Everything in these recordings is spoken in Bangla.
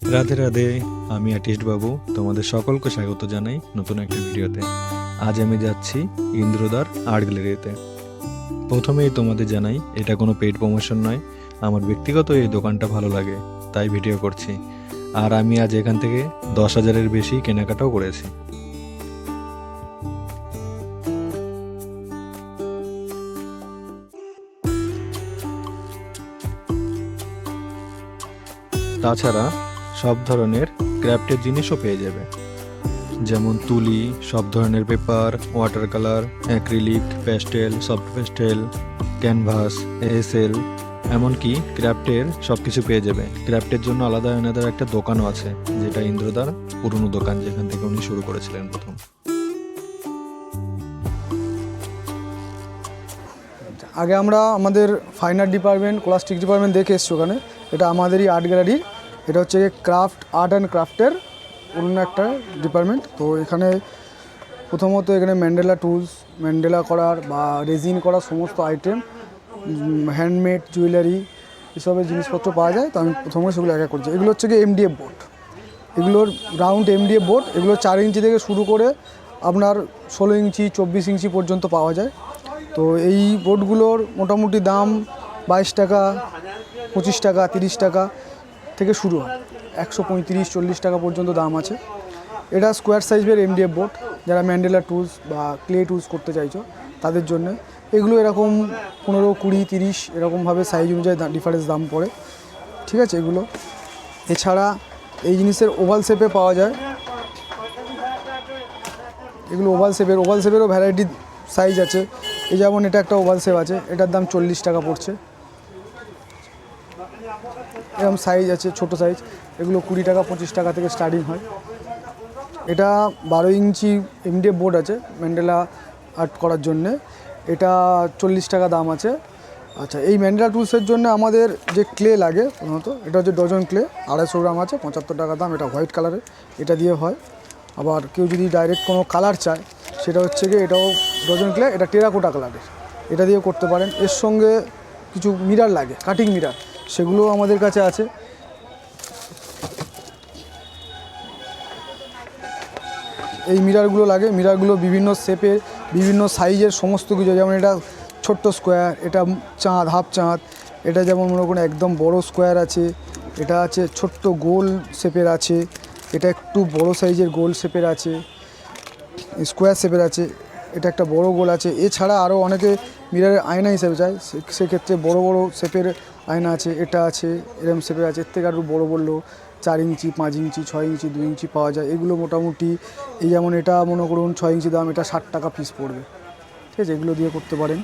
রাধে রাধে, আমি আর্টিস্ট বাবু। তোমাদের সকলকে স্বাগত জানাই নতুন একটা ভিডিওতে। আজ আমি যাচ্ছি ইন্দ্রদার আর্ট গ্যালারিতে। প্রথমেই তোমাদের জানাই, এটা কোনো পেইড প্রমোশন নয়, আমার ব্যক্তিগত এই দোকানটা ভালো লাগে তাই ভিডিও করছি। আর আমি আজ এখান থেকে 10,000-এর বেশি কেনাকাটাও করেছি। তাছাড়া সব ধরনের ক্রাফটের জিনিসও পেয়ে যাবে, যেমন তুলি, সব ধরনের paper, water colour, acrylic, pastel, soft pastel, canvas, SL, এমনকি ক্রাফটের সব কিছু পেয়ে যাবে। ক্রাফটের জন্য আলাদা আলাদা একটা দোকানও আছে, যেটা ইন্দ্রদার পুরনো দোকান, যেখান থেকে উনি শুরু করেছিলেন প্রথম। আগে আমরা আমাদের fine art department, clastic department দেখে এসেছি ওখানে। এটা আমাদেরই আর্ট গ্যালারি। এটা হচ্ছে ক্রাফট, আর্ট অ্যান্ড ক্রাফটের অন্য একটা ডিপার্টমেন্ট। তো এখানে প্রথমত এখানে ম্যান্ডেলা টুলস, ম্যান্ডেলা করার বা রেজিন করার সমস্ত আইটেম, হ্যান্ডমেড জুয়েলারি, এসবের জিনিসপত্র পাওয়া যায়। তো আমি প্রথমে সেগুলো একা করছি। এগুলো হচ্ছে এমডিএফ বোর্ড, এগুলোর রাউন্ড এমডিএফ বোর্ড। এগুলো 4 ইঞ্চি থেকে শুরু করে আপনার 16 ইঞ্চি 24 ইঞ্চি পর্যন্ত পাওয়া যায়। তো এই বোর্ডগুলোর মোটামুটি দাম 22 টাকা, 25 টাকা, 30 টাকা থেকে শুরু হয়। 135-40 টাকা পর্যন্ত দাম আছে। এটা স্কোয়ার সাইজের এমডিএফ বোর্ড, যারা ম্যান্ডেলা টুলস বা ক্লে টুলস করতে চাইছো তাদের জন্য। এগুলো এরকম 15, 20, 30 এরকমভাবে সাইজ অনুযায়ী ডিফারেন্স দাম পড়ে, ঠিক আছে এগুলো। এছাড়া এই জিনিসের ওভাল শেপে পাওয়া যায়। এগুলো ওভাল শেপেরও ভ্যারাইটি সাইজ আছে। এই যেমন এটা একটা ওভাল শেপ আছে, এটার দাম 40 টাকা পড়ছে। এরকম সাইজ আছে, ছোট সাইজ, এগুলো 20 টাকা 25 টাকা থেকে স্টার্টিং হয়। এটা 12 ইঞ্চি এমডিএফ বোর্ড আছে ম্যান্ডেলা আর্ট করার জন্যে, এটা 40 টাকা দাম আছে। আচ্ছা, এই ম্যান্ডেলা টুলসের জন্য আমাদের যে ক্লে লাগে প্রথমত, এটা হচ্ছে ডজন ক্লে, 250 গ্রাম আছে, 75 টাকা দাম। এটা হোয়াইট কালারের, এটা দিয়ে হয়। আবার কেউ যদি ডাইরেক্ট কোনো কালার চায়, সেটা হচ্ছে এটাও ডজন ক্লে, এটা টেরাকোটা কালারের, এটা দিয়ে করতে পারেন। এর সঙ্গে কিছু মিরার লাগে, কাটিং মিরার, সেগুলো আমাদের কাছে আছে। এই মিরারগুলো লাগে, মিরারগুলো বিভিন্ন শেপের, বিভিন্ন সাইজের, সমস্ত কিছু। যেমন এটা ছোট্ট স্কোয়ার, এটা চাঁদ, হাফ চাঁদ, এটা যেমন মনে করুন একদম বড় স্কোয়ার আছে, এটা আছে ছোট্ট গোল শেপের আছে, এটা একটু বড় সাইজের গোল শেপের আছে, স্কোয়ার শেপের আছে, এটা একটা বড় গোল আছে। এছাড়া আরও অনেকে মিরারের আয়না হিসেবে চায়, সেক্ষেত্রে বড় বড় শেপের আয়না আছে, এটা আছে, এরম শেপের আছে। এর থেকে আরও বড়ো বললো 4 ইঞ্চি, 5 ইঞ্চি, 6 ইঞ্চি, 2 ইঞ্চি পাওয়া যায়। এগুলো মোটামুটি এই যেমন এটা মনে করুন 6 ইঞ্চি দাম, এটা 60 টাকা পিস পড়বে, ঠিক আছে, এগুলো দিয়ে করতে পারেন।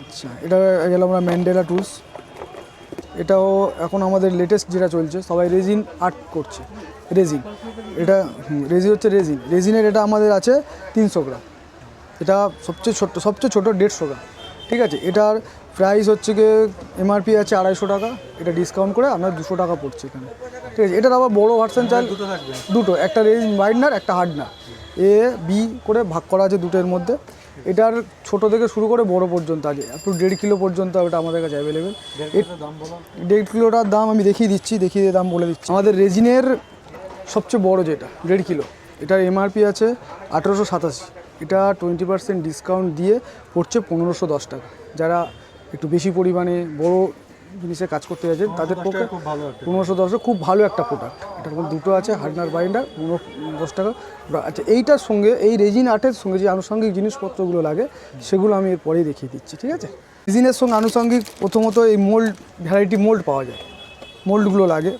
আচ্ছা, এটা গেল আমরা ম্যান্ডেলা টুলস। এটাও এখন আমাদের লেটেস্ট যেটা চলছে, সবাই রেজিন আর্ট করছে। রেজিন, এটা হচ্ছে রেজিনের, এটা আমাদের আছে 300 গ্রাম। এটা সবচেয়ে ছোট 150 গ্রাম, ঠিক আছে। এটার প্রাইস হচ্ছে এমআরপি আছে 250 টাকা, এটা ডিসকাউন্ট করে আপনার 200 টাকা পড়ছে এখানে, ঠিক আছে। এটার আবার বড়ো ভার্সন চাই, দুটো, একটা রেজিন ওয়াইডনার, একটা হার্ডনার, এ বি করে ভাগ করা আছে দুটোর মধ্যে। এটার ছোট থেকে শুরু করে বড় পর্যন্ত আছে, একটু 1.5 কিলো পর্যন্ত এটা আমাদের কাছে অ্যাভেলেবেল। 1.5 কিলোটার দাম আমি দেখিয়ে দিয়ে দাম বলে দিচ্ছি। আমাদের রেজিনের সবচেয়ে বড় যেটা 1.5 কিলো, এটার এমআরপি আছে 1887, এটা 20% ডিসকাউন্ট দিয়ে পড়ছে 1510 টাকা। যারা একটু বেশি পরিমাণে বড় জিনিসে কাজ করতে যাচ্ছে তাদের পক্ষে 1510 খুব ভালো একটা প্রোডাক্ট। এটার মধ্যে দুটো আছে, হার্ডনার বাইন্ডার, 1510 টাকা। আচ্ছা, এইটার সঙ্গে এই রেজিন আর্টের সঙ্গে যে আনুষঙ্গিক জিনিসপত্রগুলো লাগে, সেগুলো আমি এরপরেই দেখিয়ে দিচ্ছি, ঠিক আছে। রেজিনের সঙ্গে আনুষঙ্গিক প্রথমত এই মোল্ড, ভ্যারাইটি মোল্ড পাওয়া যায়, মোল্ডগুলো লাগে।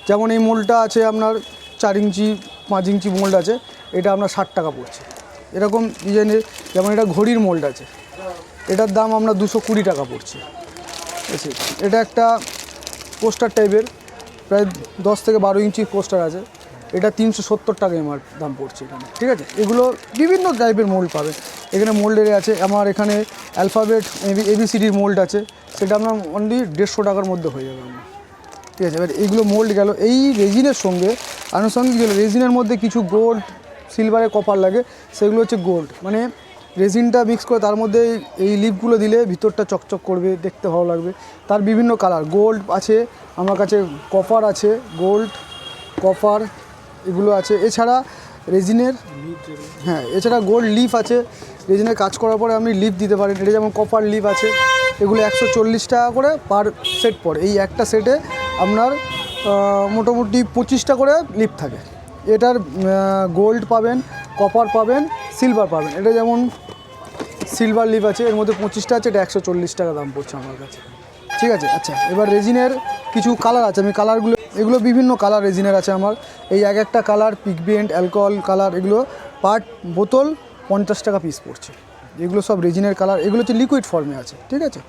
যেমন এই মোল্ডটা আছে আপনার 4 ইঞ্চি 5 ইঞ্চি মোল্ড আছে, এটা আপনার 60 টাকা পড়ছে। এরকম ডিজাইনের, যেমন এটা ঘড়ির মোল্ড আছে, এটার দাম আপনার 220 টাকা পড়ছে, ঠিক আছে। এটা একটা পোস্টার টাইপের, প্রায় 10 থেকে 12 ইঞ্চি পোস্টার আছে, এটা 370 টাকা আমার দাম পড়ছে এখানে, ঠিক আছে। এগুলো বিভিন্ন টাইপের মোল্ড পাবেন এখানে। মোল্ডের আছে আমার এখানে অ্যালফাবেট এবিসিডির মোল্ড আছে, সেটা আপনার অনলি 150 টাকার মধ্যে হয়ে যাবে আপনার, ঠিক আছে। এবার এইগুলো মোল্ড গেল। এই রেজিনের সঙ্গে আনুষঙ্গিক গেল, রেজিনের মধ্যে কিছু গোল্ড, সিলভারে, কপার লাগে, সেগুলো হচ্ছে গোল্ড। মানে রেজিনটা মিক্স করে তার মধ্যে এই লিপগুলো দিলে ভিতরটা চকচক করবে, দেখতে ভালো লাগবে। তার বিভিন্ন কালার, গোল্ড আছে আমার কাছে, কপার আছে, গোল্ড, কপার এগুলো আছে। এছাড়া রেজিনের, হ্যাঁ এছাড়া গোল্ড লিফ আছে, রেজিনের কাজ করার পরে আপনি লিফ দিতে পারেন। এটা যেমন কপার লিফ আছে, এগুলো 140 টাকা করে পার সেট পড়ে। এই একটা সেটে আপনার মোটামুটি 25টা করে লিফ থাকে। এটার গোল্ড পাবেন, কপার পাবেন, সিলভার পাবেন। এটা যেমন সিলভার লিফ আছে, এর মধ্যে 25টা আছে, এটা 140 টাকা দাম পড়ছে আমার কাছে, ঠিক আছে। আচ্ছা, এবার রেজিনের কিছু কালার আছে, আমি কালারগুলো, এগুলো বিভিন্ন কালার রেজিনের আছে আমার। এই এক একটা কালার পিগমেন্ট, অ্যালকোহল কালার, এগুলো পার বোতল 50 টাকা পিস পড়ছে। এগুলো সব রেজিনের কালার, এগুলো হচ্ছে লিকুইড ফর্মে আছে, ঠিক আছে।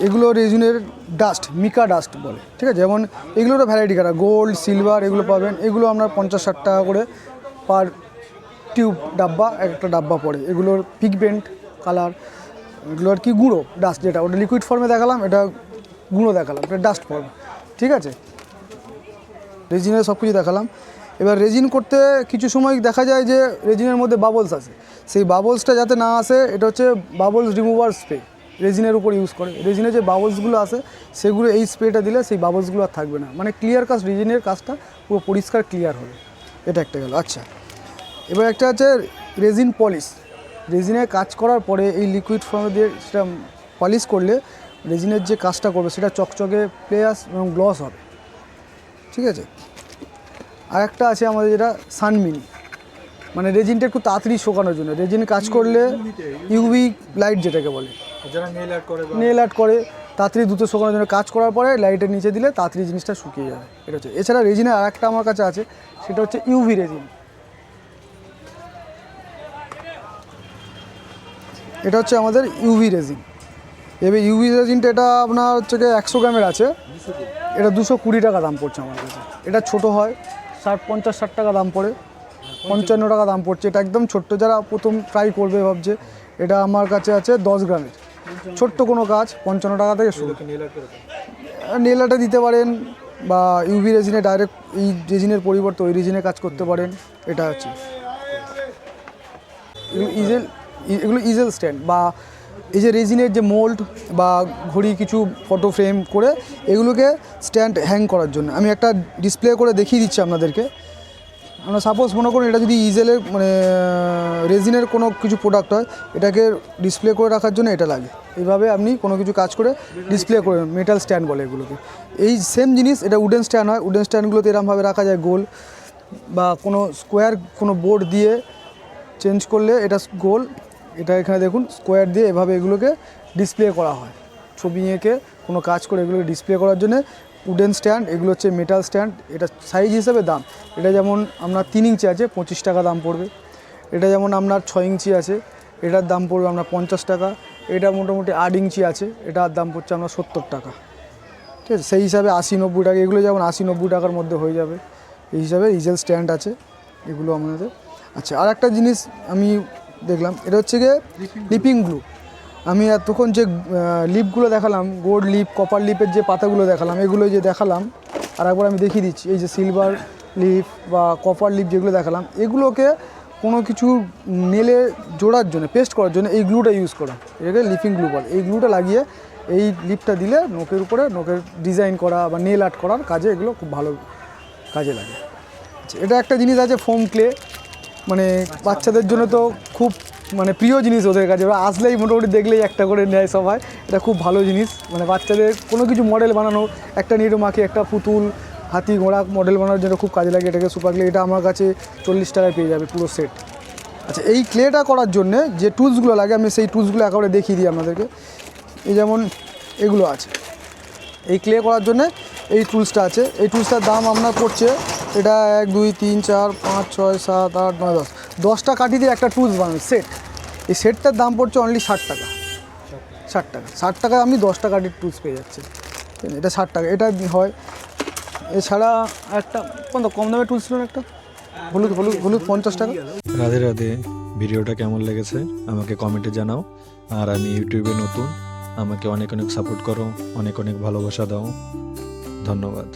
এগুলো রেজিনের ডাস্ট, মিকা ডাস্ট বলে, ঠিক আছে। যেমন এগুলোরও ভ্যারাইটি কালার, গোল্ড, সিলভার এগুলো পাবেন। এগুলো আপনার 50-60 টাকা করে পার টিউব, ডাব্বা, একটা ডাব্বা পড়ে। এগুলোর পিগমেন্ট কালার, এগুলো আর কি গুঁড়ো ডাস্ট, যেটা ওটা লিকুইড ফর্মে দেখালাম, এটা গুঁড়ো দেখালাম, এটা ডাস্ট ফর্ম, ঠিক আছে। রেজিনের সব কিছু দেখালাম। এবার রেজিন করতে কিছু সময় দেখা যায় যে রেজিনের মধ্যে বাবলস আসে, সেই বাবলসটা যাতে না আসে, এটা হচ্ছে বাবলস রিমুভার স্প্রে রেজিনের উপর ইউজ করে। রেজিনের যে বাবলসগুলো আসে সেগুলো এই স্প্রেটা দিলে সেই বাবলসগুলো আর থাকবে না, মানে ক্লিয়ার কাজ, রেজিনের কাজটা পুরো পরিষ্কার ক্লিয়ার হবে। এটা একটা গেল। আচ্ছা, এবার একটা আছে রেজিন পলিশ। রেজিনের কাজ করার পরে এই লিকুইড ফর্মে দিয়ে সেটা পলিশ করলে রেজিনের যে কাজটা করবে সেটা চকচকে প্লেয়াস এবং গ্লস হবে, ঠিক আছে। আর একটা আছে আমাদের যেটা সানমিনি, মানে রেজিনটা একটু তাড়াতাড়ি শুকানোর জন্য। রেজিন কাজ করলে ইউভি লাইট যেটাকে বলে, যারা নেল আর্ট করে তাড়াতাড়ি দ্রুত শুকানোর জন্য, কাজ করার পরে লাইটের নিচে দিলে তাড়াতাড়ি জিনিসটা শুকিয়ে যাবে, এটা হচ্ছে। এছাড়া রেজিনের আর একটা আমার কাছে আছে, সেটা হচ্ছে ইউভি রেজিন। এটা হচ্ছে আমাদের ইউভি রেজিন। এবার ইউভি রেজিনটা এটা আপনার হচ্ছে 100 গ্রামের আছে, এটা 220 টাকা দাম পড়ছে আমার কাছে। এটা ছোট হয়, 50-60 টাকা দাম পড়ে, 55 টাকা দাম পড়ছে। এটা একদম ছোট্ট, যারা প্রথম ট্রাই করবে ভাবছে, এটা আমার কাছে আছে 10 গ্রামের, ছোট্ট কোনো কাজ 55 টাকা থেকে শুরু। নেল আর্টে দিতে পারেন, বা ইউভি রেজিনে ডাইরেক্ট এই রেজিনের পরিবর্তে ওই রেজিনে কাজ করতে পারেন। এটা হচ্ছে এগুলো ইজেল স্ট্যান্ড, বা এই যে রেজিনের যে মোল্ড বা ঘড়ি কিছু ফটো ফ্রেম করে এগুলোকে স্ট্যান্ড হ্যাং করার জন্য। আমি একটা ডিসপ্লে করে দেখিয়ে দিচ্ছি আপনাদেরকে। আমরা সাপোজ মনে করুন এটা যদি ইজেলের মানে রেজিনের কোনো কিছু প্রোডাক্ট হয়, এটাকে ডিসপ্লে করে রাখার জন্য এটা লাগে। এইভাবে আপনি কোনো কিছু কাজ করে ডিসপ্লে করে, মেটাল স্ট্যান্ড বলে এগুলোকে। এই সেম জিনিস এটা উডেন স্ট্যান্ড হয়, উডেন স্ট্যান্ডগুলোতে এরকমভাবে রাখা যায় গোল, বা কোনো স্কোয়ার কোনো বোর্ড দিয়ে চেঞ্জ করলে এটা গোল, এটা এখানে দেখুন স্কোয়ার দিয়ে এভাবে এগুলোকে ডিসপ্লে করা হয়। ছবি এঁকে কোনো কাজ করে এগুলোকে ডিসপ্লে করার জন্য উডেন স্ট্যান্ড, এগুলো হচ্ছে মেটাল স্ট্যান্ড। এটা সাইজ হিসেবে দাম, এটা যেমন আপনার 3 ইঞ্চি আছে 25 টাকা দাম পড়বে। এটা যেমন আপনার 6 ইঞ্চি আছে, এটার দাম পড়বে আপনার 50 টাকা। এটা মোটামুটি 8 ইঞ্চি আছে, এটার দাম পড়ছে আপনার 70 টাকা, ঠিক আছে। সেই হিসাবে 80-90 টাকা, এগুলো যেমন 80-90 টাকার মধ্যে হয়ে যাবে। এই হিসাবে ইজেল স্ট্যান্ড আছে এগুলো আমাদের। আচ্ছা, আর একটা জিনিস আমি দেখলাম, এটা হচ্ছে গিয়ে লিপিং গ্লু। আমি এতক্ষণ যে লিপগুলো দেখালাম, গোল্ড লিপ, কপার লিপের যে পাতাগুলো দেখালাম, এগুলো যে দেখালাম, আর একবার আমি দেখিয়ে দিচ্ছি। এই যে সিলভার লিপ বা কপার লিপ যেগুলো দেখালাম, এগুলোকে কোনো কিছু নেলে জোড়ার জন্য, পেস্ট করার জন্য এই গ্লুটা ইউজ করা, এটাকে লিপিং গ্লু বলে। এই গ্লুটা লাগিয়ে এই লিপটা দিলে নোকের উপরে, নোকের ডিজাইন করা বা নেল আর্ট করার কাজে এগুলো খুব ভালো কাজে লাগে। আচ্ছা, এটা একটা জিনিস আছে ফোম ক্লে, মানে বাচ্চাদের জন্য তো খুব মানে প্রিয় জিনিস ওদের কাছে। ওরা আসলেই মোটামুটি দেখলেই একটা করে নেয় সবাই। এটা খুব ভালো জিনিস, মানে বাচ্চাদের কোনো কিছু মডেল বানানো, একটা নিরো মাখি, একটা পুতুল, হাতি, ঘোড়া মডেল বানানোর জন্য খুব কাজে লাগে এটাকে সুপার ক্লে। এটা আমার কাছে 40 টাকায় পেয়ে যাবে পুরো সেট। আচ্ছা, এই ক্লেটা করার জন্যে যে টুলসগুলো লাগে, আমি সেই টুলসগুলো একেবারে দেখিয়ে দিই আপনাদেরকে। এই যেমন এগুলো আছে, এই ক্লে করার জন্যে এই টুলসটা আছে। এই টুলসটার দাম আপনার পড়ছে, এটা 1, 2, 3, 4, 5, 6, 7, 8, 9, 10, 10টা কাঠি দিয়ে একটা টুলস বানানো সেট। এই সেটটার দাম পড়ছে অনলি 60 টাকা। 60 টাকা, 60 টাকায় আপনি 10টা কাঠির টুলস পেয়ে যাচ্ছেন, এটা 60 টাকা। এটা হয়। এছাড়া একটা কম দামের টুলস ছিল একটা হলুদ হলুদ হলুদ 50 টাকা। রাধে রাধে। ভিডিওটা কেমন লেগেছে আমাকে কমেন্টে জানাও। আর আমি ইউটিউবে নতুন, আমাকে অনেক অনেক সাপোর্ট করো, অনেক অনেক ভালোবাসা দাও। ধন্যবাদ।